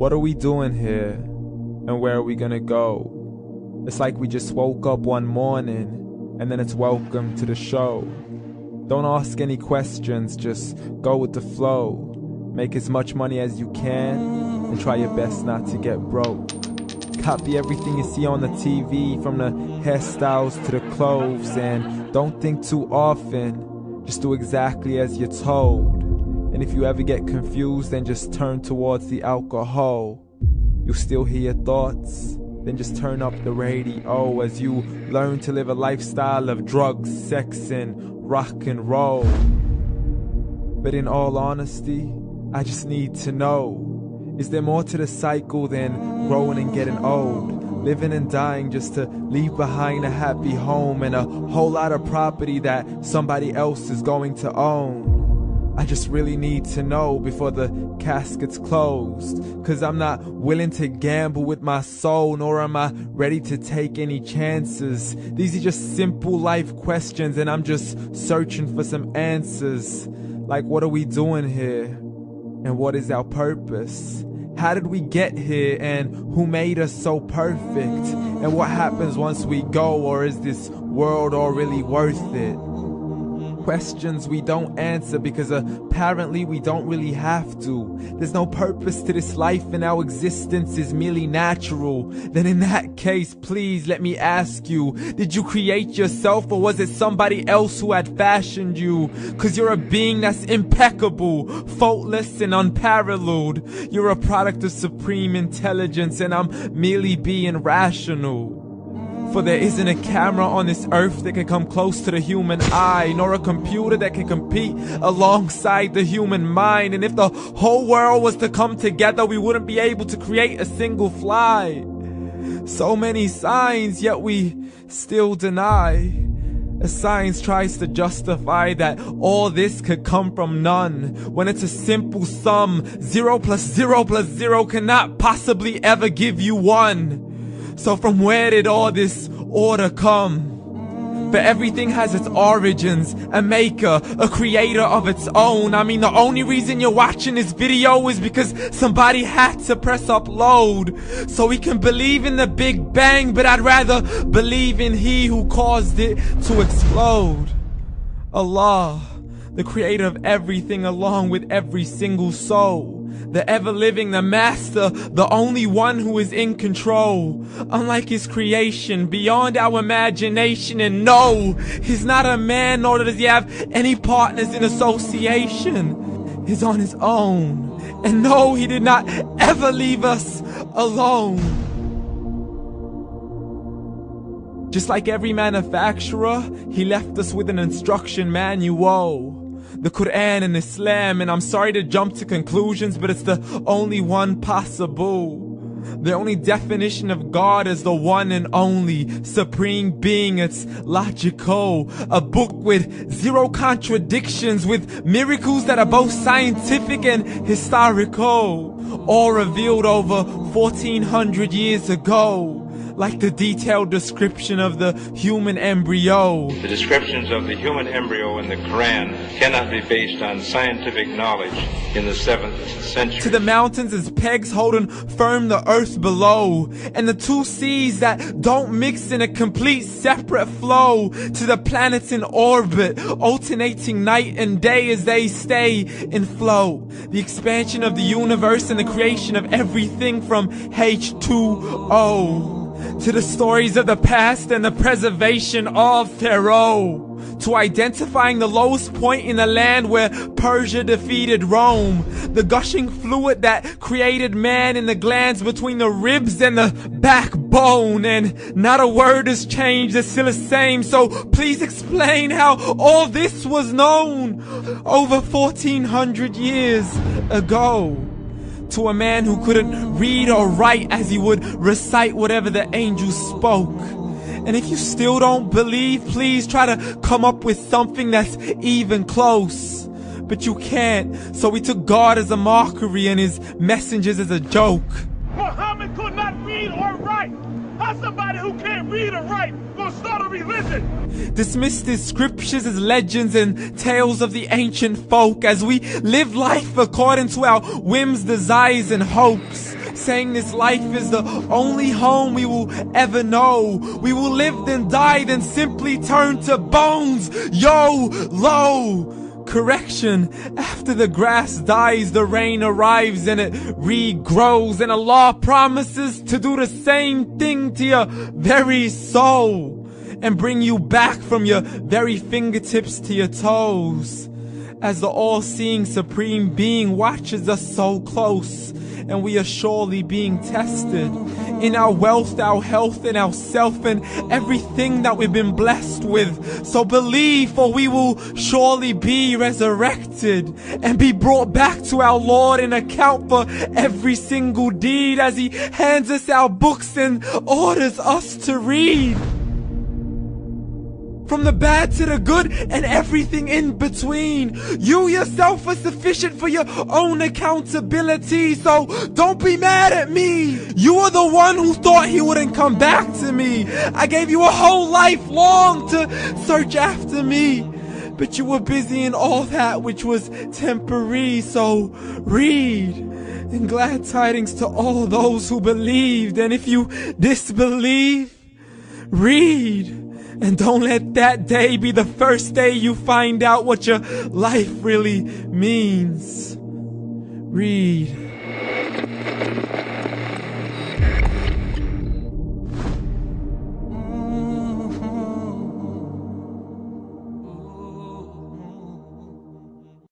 What are we doing here? And where are we gonna go? It's like we just woke up one morning, and then it's welcome to the show. Don't ask any questions, just go with the flow. Make as much money as you can, and try your best not to get broke. Copy everything you see on the TV, from the hairstyles to the clothes, and don't think too often, just do exactly as you're told. And if you ever get confused, then just turn towards the alcohol. You'll still hear your thoughts, then just turn up the radio as you learn to live a lifestyle of drugs, sex, and rock and roll. But in all honesty, I just need to know, is there more to the cycle than growing and getting old? Living and dying just to leave behind a happy home and a whole lot of property that somebody else is going to own. I just really need to know before the casket's closed, 'cause I'm not willing to gamble with my soul, nor am I ready to take any chances. These are just simple life questions, and I'm just searching for some answers. Like, what are we doing here? And what is our purpose? How did we get here, and who made us so perfect? And what happens once we go, or is this world all really worth it? Questions we don't answer because apparently we don't really have to. There's no purpose to this life and our existence is merely natural. Then in that case, please let me ask you, did you create yourself, or was it somebody else who had fashioned you? 'Cause you're a being that's impeccable, faultless and unparalleled. You're a product of supreme intelligence, and I'm merely being rational. For there isn't a camera on this earth that can come close to the human eye, nor a computer that can compete alongside the human mind. And if the whole world was to come together, we wouldn't be able to create a single fly. So many signs, yet we still deny. As science tries to justify that all this could come from none, when it's a simple sum. 0 plus 0 plus 0 cannot possibly ever give you 1. So from where did all this order come? For everything has its origins, a maker, a creator of its own. I mean, the only reason you're watching this video is because somebody had to press upload. So we can believe in the Big Bang, but I'd rather believe in He who caused it to explode. Allah, the creator of everything, along with every single soul. The ever-living, the master, the only one who is in control. Unlike his creation, beyond our imagination. And no, he's not a man, nor does he have any partners in association. He's on his own. And no, he did not ever leave us alone. Just like every manufacturer, he left us with an instruction manual. The Quran and Islam, and I'm sorry to jump to conclusions, but it's the only one possible. The only definition of God is the one and only supreme being. It's logical, a book with 0 contradictions, with miracles that are both scientific and historical, all revealed over 1400 years ago. Like the detailed description of the human embryo. The descriptions of the human embryo in the Quran cannot be based on scientific knowledge in the 7th century. To the mountains as pegs holding firm the earth below, and the 2 seas that don't mix in a complete separate flow. To the planets in orbit, alternating night and day as they stay in flow. The expansion of the universe and the creation of everything from H2O. To the stories of the past and the preservation of Pharaoh. To identifying the lowest point in the land where Persia defeated Rome. The gushing fluid that created man in the glands between the ribs and the backbone. And not a word has changed, it's still the same. So please explain how all this was known over 1400 years ago. To a man who couldn't read or write, as he would recite whatever the angels spoke. And if you still don't believe, please try to come up with something that's even close. But you can't, so we took God as a mockery and his messengers as a joke. Muhammad could not read or write. How's somebody who can't read or write gonna start a religion? Dismissed his scriptures as legends and tales of the ancient folk, as we live life according to our whims, desires, and hopes. saying this life is the only home we will ever know. We will live then die, then simply turn to bones. YOLO! Correction, after the grass dies, the rain arrives and it regrows, and Allah promises to do the same thing to your very soul and bring you back from your very fingertips to your toes, as the all-seeing supreme being watches us so close, and we are surely being tested in our wealth, our health, and our self, and everything that we've been blessed with. So believe, for we will surely be resurrected and be brought back to our Lord and account for every single deed, as He hands us our books and orders us to read. From the bad to the good and everything in between. You yourself are sufficient for your own accountability, so don't be mad at me. You are the one who thought He wouldn't come back to me. I gave you a whole life long to search after me, but you were busy in all that which was temporary. So read, and glad tidings to all those who believed. And if you disbelieve, read. And don't let that day be the first day you find out what your life really means. Read.